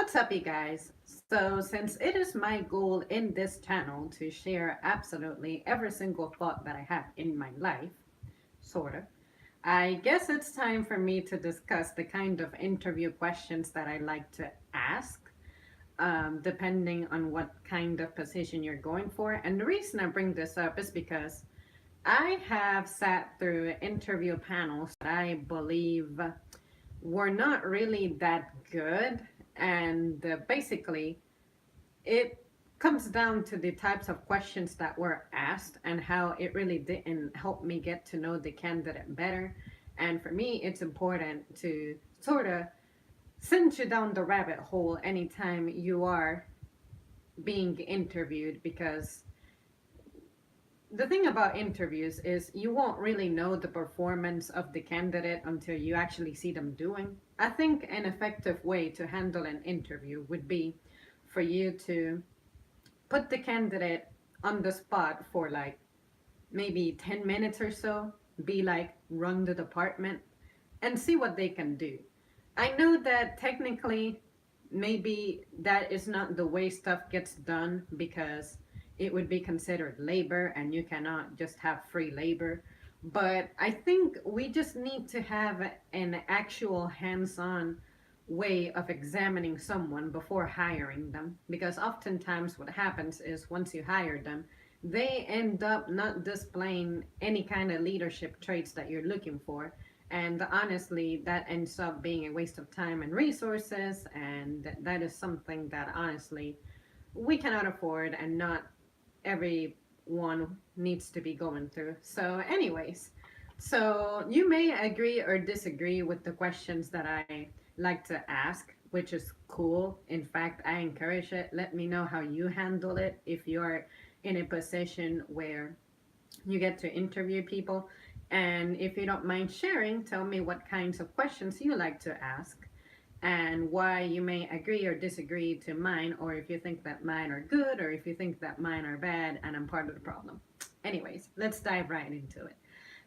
What's up, you guys? So, since it is my goal in this channel to share absolutely every single thought that I have in my life, sort of, I guess it's time for me to discuss the kind of interview questions that I like to ask, depending on what kind of position you're going for. And the reason I bring this up is because I have sat through interview panels that I believe were not really that good. And basically, it comes down to the types of questions that were asked and how it really didn't help me get to know the candidate better. And for me, it's important to sort of send you down the rabbit hole anytime you are being interviewed, because the thing about interviews is you won't really know the performance of the candidate until you actually see them doing. I think an effective way to handle an interview would be for you to put the candidate on the spot for like maybe 10 minutes or so, be like, run the department, and see what they can do. I know that technically, maybe that is not the way stuff gets done because it would be considered labor and you cannot just have free labor. But I think we just need to have an actual hands on way of examining someone before hiring them, because oftentimes what happens is once you hire them, they end up not displaying any kind of leadership traits that you're looking for. And honestly, that ends up being a waste of time and resources. And that is something that honestly we cannot afford, and not everyone needs to be going through. So, anyways, so you may agree or disagree with the questions that I like to ask, which is cool. In fact, I encourage it. Let me know how you handle it if you're in a position where you get to interview people. And if you don't mind sharing, tell me what kinds of questions you like to ask and why you may agree or disagree to mine, or if you think that mine are good, or if you think that mine are bad and I'm part of the problem. Anyways, let's dive right into it.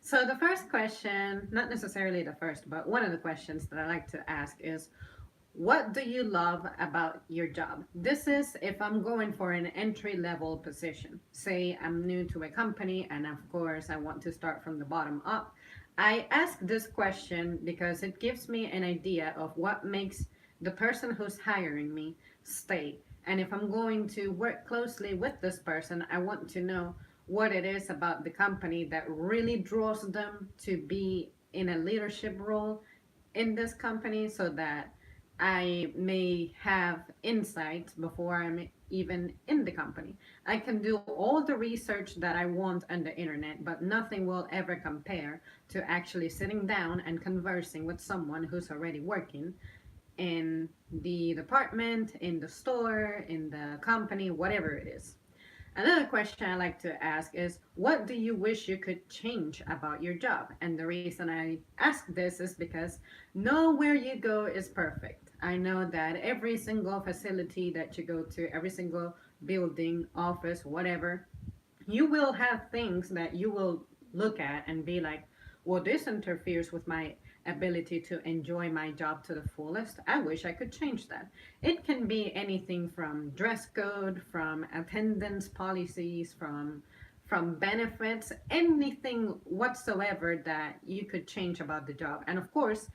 So, the first question, not necessarily the first, but one of the questions that I like to ask is, what do you love about your job? This is if I'm going for an entry level position. Say I'm new to a company and, of course, I want to start from the bottom up. I ask this question because it gives me an idea of what makes the person who's hiring me stay. And if I'm going to work closely with this person, I want to know what it is about the company that really draws them to be in a leadership role in this company, so that I may have insights before I'm even in the company. I can do all the research that I want on the internet, but nothing will ever compare to actually sitting down and conversing with someone who's already working in the department, in the store, in the company, whatever it is. Another question I like to ask is, what do you wish you could change about your job? And the reason I ask this is because nowhere you go is perfect. I know that every single facility that you go to, every single building, office, whatever, you will have things that you will look at and be like, well, this interferes with my ability to enjoy my job to the fullest. I wish I could change that. It can be anything from dress code, from attendance policies, from benefits, anything whatsoever that you could change about the job. And of course,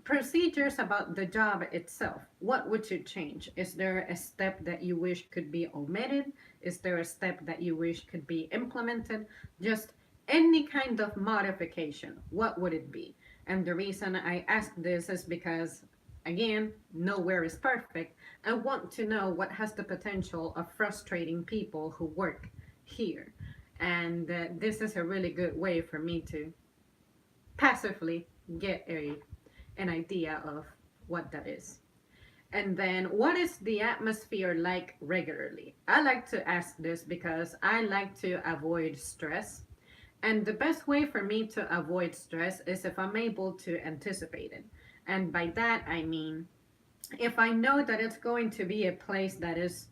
procedures about the job itself. What would you change? Is there a step that you wish could be omitted? Is there a step that you wish could be implemented? Just any kind of modification. What would it be? And the reason I ask this is because, again, nowhere is perfect. I want to know what has the potential of frustrating people who work here. And this is a really good way for me to passively get an idea of what that is. And then, what is the atmosphere like regularly? I like to ask this because I like to avoid stress. And the best way for me to avoid stress is if I'm able to anticipate it. And by that, I mean, if I know that it's going to be a place that is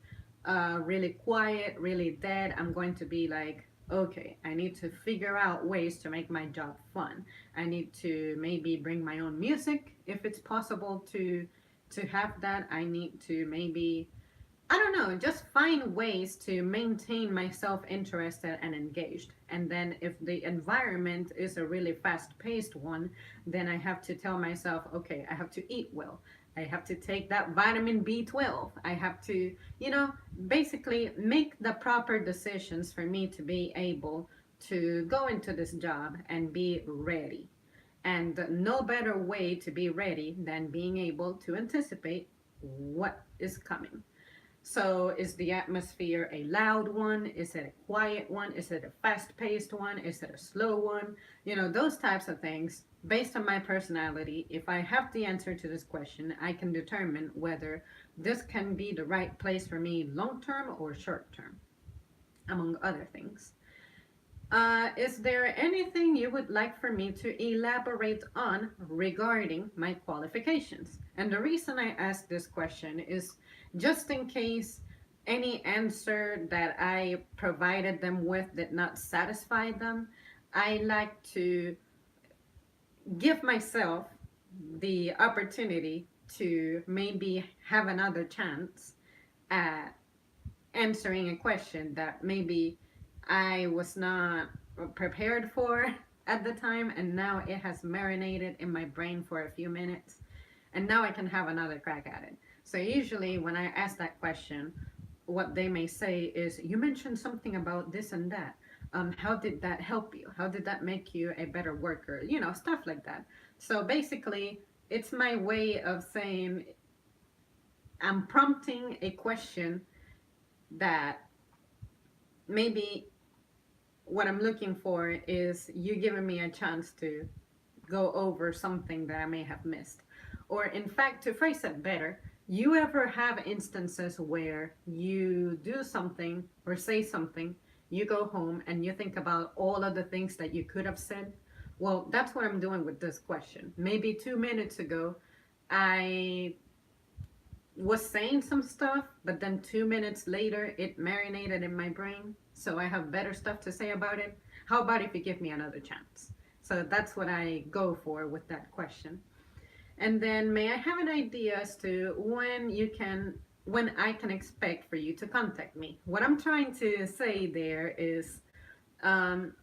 really quiet, really dead, I'm going to be like, okay, I need to figure out ways to make my job fun. I need to maybe bring my own music if it's possible to to have that, I need to maybe, I don't know, just find ways to maintain myself interested and engaged. And then if the environment is a really fast paced one, then I have to tell myself, okay, I have to eat well. I have to take that vitamin B12. I have to, basically make the proper decisions for me to be able to go into this job and be ready. And no better way to be ready than being able to anticipate what is coming. So, is the atmosphere a loud one? Is it a quiet one? Is it a fast paced one? Is it a slow one? Those types of things. Based on my personality, if I have the answer to this question, I can determine whether this can be the right place for me long term or short term, among other things. Is there anything you would like for me to elaborate on regarding my qualifications? And the reason I ask this question is just in case any answer that I provided them with did not satisfy them, I like to give myself the opportunity to maybe have another chance at answering a question that maybe I was not prepared for at the time, and now it has marinated in my brain for a few minutes, and now I can have another crack at it. So, usually, when I ask that question, what they may say is, you mentioned something about this and that. How did that help you? How did that make you a better worker? Stuff like that. So, basically, it's my way of saying I'm prompting a question that maybe what I'm looking for is you giving me a chance to go over something that I may have missed. Or, in fact, to phrase it better, you ever have instances where you do something or say something, you go home and you think about all of the things that you could have said? Well, that's what I'm doing with this question. Maybe 2 minutes ago, I was saying some stuff, but then 2 minutes later, it marinated in my brain. So I have better stuff to say about it. How about if you give me another chance? So that's what I go for with that question. And then, may I have an idea as to when I can expect for you to contact me? What I'm trying to say there is, um,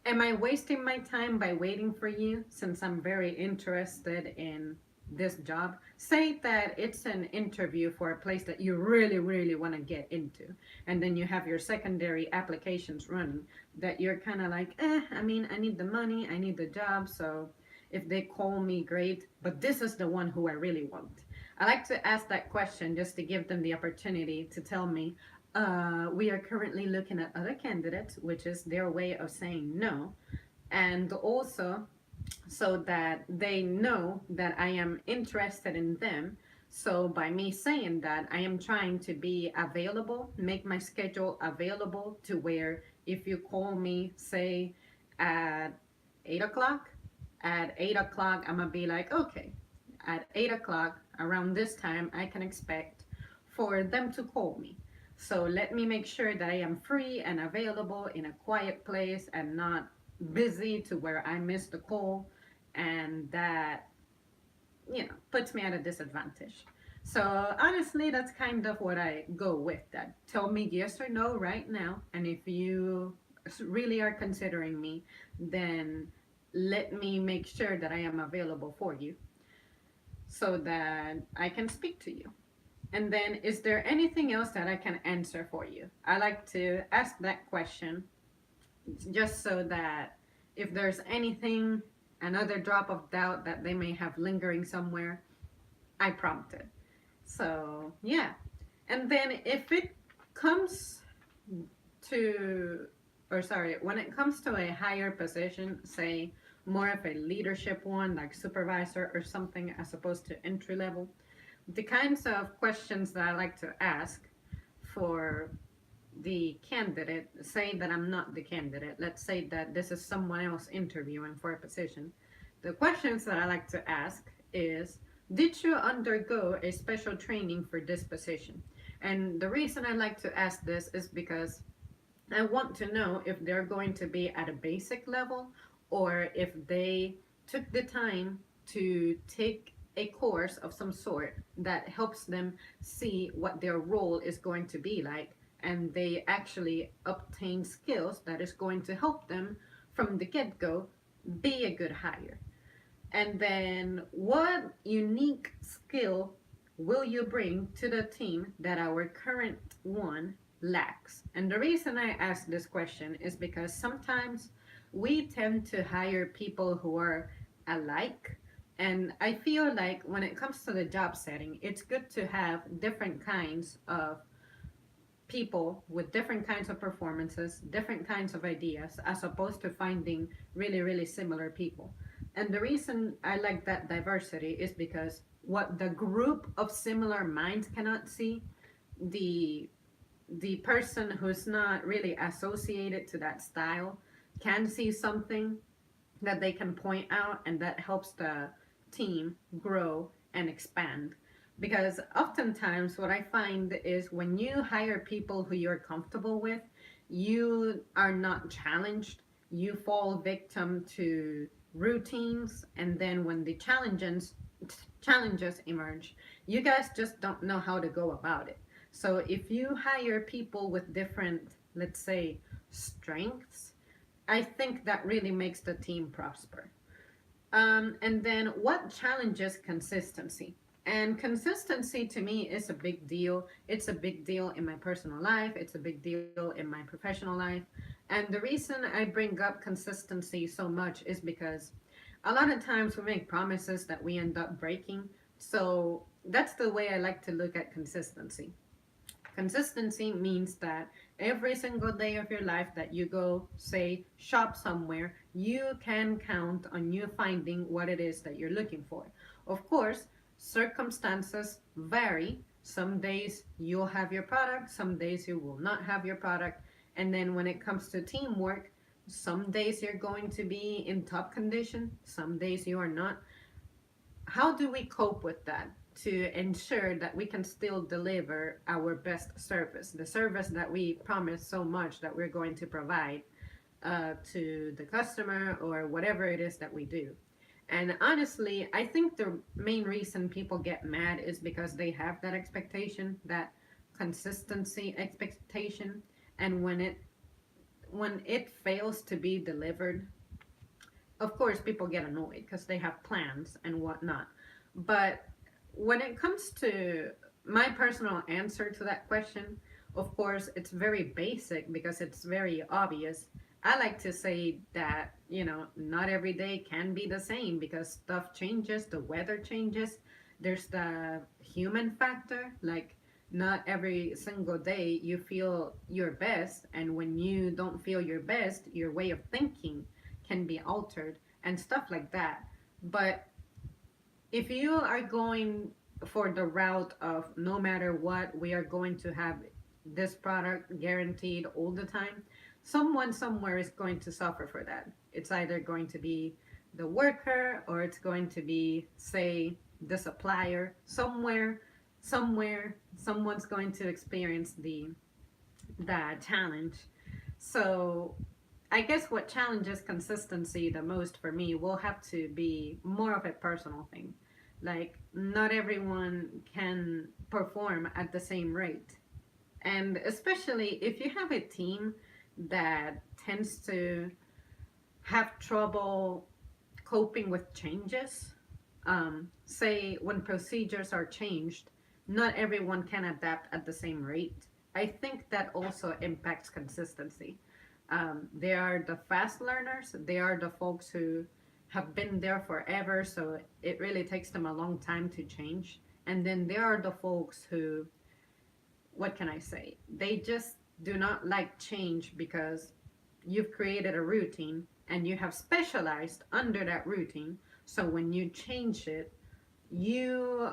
am I wasting my time by waiting for you since I'm very interested in this job? Say that it's an interview for a place that you really, really want to get into, and then you have your secondary applications running that you're kind of like, I mean, I need the money, I need the job, so if they call me, great, but this is the one who I really want. I like to ask that question just to give them the opportunity to tell me, we are currently looking at other candidates, which is their way of saying no. And also, so that they know that I am interested in them. So, by me saying that, I am trying to be available, make my schedule available to where if you call me, say, at 8 o'clock, at 8 o'clock, I'm going to be like, okay, at 8 o'clock, around this time, I can expect for them to call me. So let me make sure that I am free and available in a quiet place and not busy to where I miss the call, and that, puts me at a disadvantage. So honestly, that's kind of what I go with that. Tell me yes or no right now, and if you really are considering me, then let me make sure that I am available for you so that I can speak to you. And then, is there anything else that I can answer for you? I like to ask that question just so that if there's anything, another drop of doubt that they may have lingering somewhere, I prompt it. So, yeah. And then, if it comes to, or sorry, when it comes to a higher position, say more of a leadership one, like supervisor or something, as opposed to entry level, the kinds of questions that I like to ask for the candidate, say that I'm not the candidate, let's say that this is someone else interviewing for a position. The questions that I like to ask is, did you undergo a special training for this position? And the reason I like to ask this is because I want to know if they're going to be at a basic level or if they took the time to take a course of some sort that helps them see what their role is going to be like, and they actually obtain skills that is going to help them from the get-go be a good hire. And then what unique skill will you bring to the team that our current one lacks? And the reason I ask this question is because sometimes we tend to hire people who are alike. And I feel like when it comes to the job setting, it's good to have different kinds of people with different kinds of performances, different kinds of ideas, as opposed to finding really, really similar people. And the reason I like that diversity is because what the group of similar minds cannot see, the the person who's not really associated to that style can see something that they can point out, and that helps the team grow and expand. Because oftentimes, what I find is when you hire people who you're comfortable with, you are not challenged. You fall victim to routines, and then when the challenges emerge, you guys just don't know how to go about it. So if you hire people with different, let's say, strengths, I think that really makes the team prosper. And then what challenges consistency? And consistency to me is a big deal. It's a big deal in my personal life, it's a big deal in my professional life. And the reason I bring up consistency so much is because a lot of times we make promises that we end up breaking. So that's the way I like to look at consistency. Consistency means that every single day of your life that you go, say, shop somewhere, you can count on you finding what it is that you're looking for. Of course, circumstances vary. Some days you'll have your product, some days you will not have your product. And then when it comes to teamwork, some days you're going to be in top condition, some days you are not. How do we cope with that to ensure that we can still deliver our best service, the service that we promise so much that we're going to provide to the customer or whatever it is that we do? And honestly, I think the main reason people get mad is because they have that expectation, that consistency expectation, and when it fails to be delivered, of course people get annoyed because they have plans and whatnot. But when it comes to my personal answer to that question, of course it's very basic because it's very obvious. I like to say that, not every day can be the same because stuff changes, the weather changes, there's the human factor. Like, not every single day you feel your best, and when you don't feel your best, your way of thinking can be altered and stuff like that. But if you are going for the route of no matter what, we are going to have this product guaranteed all the time, someone somewhere is going to suffer for that. It's either going to be the worker, or it's going to be, say, the supplier. Somewhere, someone's going to experience the challenge. So I guess what challenges consistency the most for me will have to be more of a personal thing. Like, not everyone can perform at the same rate. And especially if you have a team that tends to have trouble coping with changes, say when procedures are changed, not everyone can adapt at the same rate. I think that also impacts consistency. They are the fast learners, they are the folks who have been there forever, so it really takes them a long time to change. And then there are the folks who, what can I say? They just do not like change because you've created a routine and you have specialized under that routine. So when you change it, you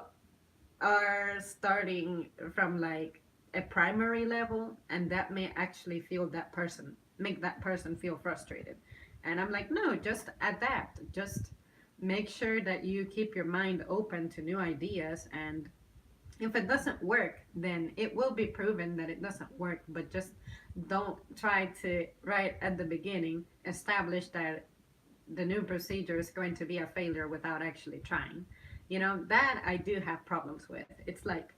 are starting from like a primary level, and that may actually feel that person make that person feel frustrated. And I'm like, no, just adapt, just make sure that you keep your mind open to new ideas. And if it doesn't work, then it will be proven that it doesn't work. But just don't try to, right at the beginning, establish that the new procedure is going to be a failure without actually trying. That I do have problems with. It's like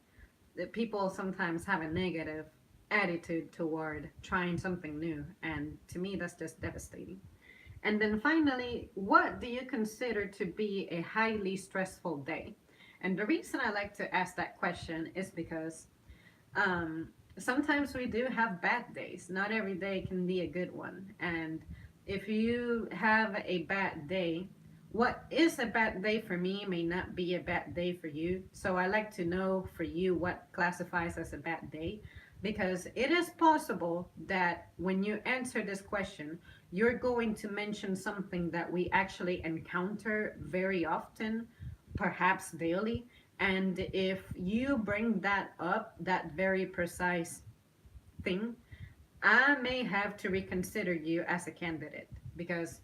that people sometimes have a negative attitude toward trying something new, and to me, that's just devastating. And then finally, what do you consider to be a highly stressful day? And the reason I like to ask that question is because sometimes we do have bad days. Not every day can be a good one. And if you have a bad day, what is a bad day for me may not be a bad day for you. So I like to know for you what classifies as a bad day, because it is possible that when you answer this question, you're going to mention something that we actually encounter very often, perhaps daily. And if you bring that up, that very precise thing, I may have to reconsider you as a candidate, because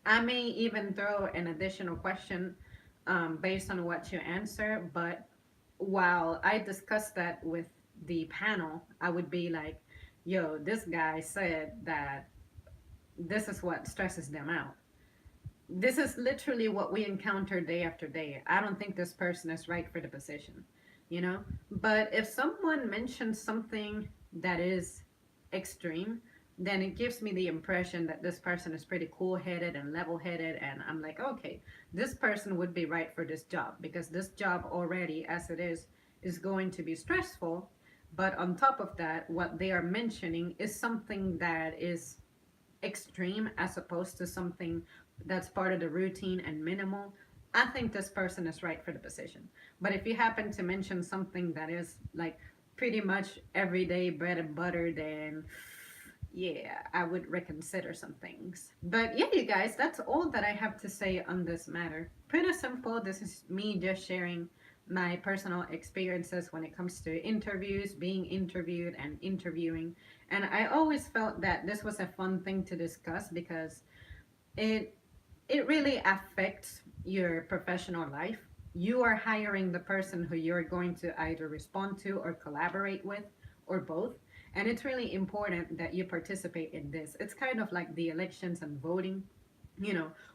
I may even throw an additional question based on what you answer. But while I discussed that with the panel, I would be like, yo, this guy said that this is what stresses them out. This is literally what we encounter day after day. I don't think this person is right for the position, you know? But if someone mentions something that is extreme, then it gives me the impression that this person is pretty cool headed and level headed. And I'm like, okay, this person would be right for this job, because this job already, as it is going to be stressful. But on top of that, what they are mentioning is something that is extreme as opposed to something that's part of the routine and minimal. I think this person is right for the position. But if you happen to mention something that is like pretty much everyday bread and butter, then yeah, I would reconsider some things. But yeah, you guys, that's all that I have to say on this matter. Pretty simple. This is me just sharing my personal experiences when it comes to interviews, being interviewed, and interviewing. And I always felt that this was a fun thing to discuss, because it it really affects your professional life. You are hiring the person who you're going to either respond to or collaborate with, or both. And it's really important that you participate in this. It's kind of like the elections and voting.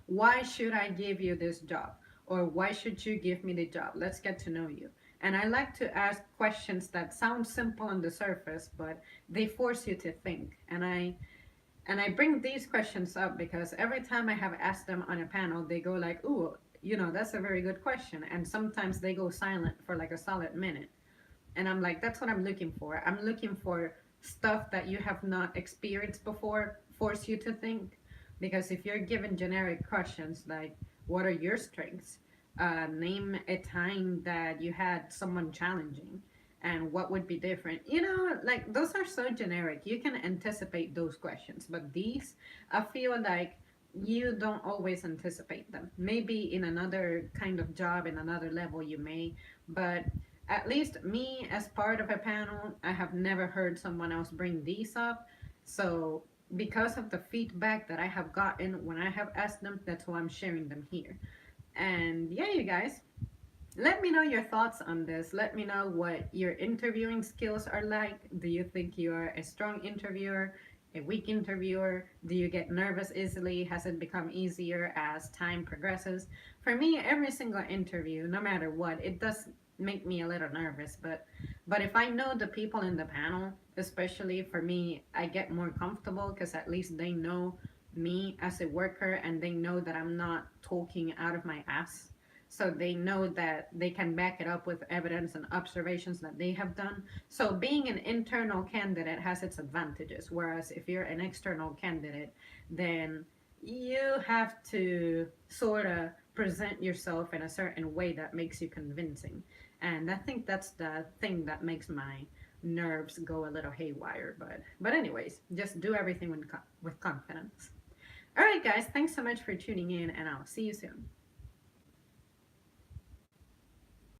Why should I give you this job? Or why should you give me the job? Let's get to know you. And I like to ask questions that sound simple on the surface, but they force you to think. And I bring these questions up because every time I have asked them on a panel, they go like, "Ooh, that's a very good question." And sometimes they go silent for like a solid minute. And I'm like, "That's what I'm looking for. I'm looking for stuff that you have not experienced before, force you to think." Because if you're given generic questions like, "What are your strengths?" Name a time that you had someone challenging, and what would be different. Like those are so generic. You can anticipate those questions, but these, I feel like you don't always anticipate them. Maybe in another kind of job, in another level, you may, but at least me, as part of a panel, I have never heard someone else bring these up. So, because of the feedback that I have gotten when I have asked them, that's why I'm sharing them here. And yeah, you guys, let me know your thoughts on this. Let me know what your interviewing skills are like. Do you think you are a strong interviewer, a weak interviewer? Do you get nervous easily? Has it become easier as time progresses? For me, every single interview, no matter what, it does make me a little nervous. But if I know the people in the panel, especially for me, I get more comfortable because at least they know me as a worker, and they know that I'm not talking out of my ass. So they know that they can back it up with evidence and observations that they have done. So being an internal candidate has its advantages, whereas if you're an external candidate, then you have to sort of present yourself in a certain way that makes you convincing. And I think that's the thing that makes my nerves go a little haywire. But anyways, just do everything with confidence. All right, guys, thanks so much for tuning in, and I'll see you soon.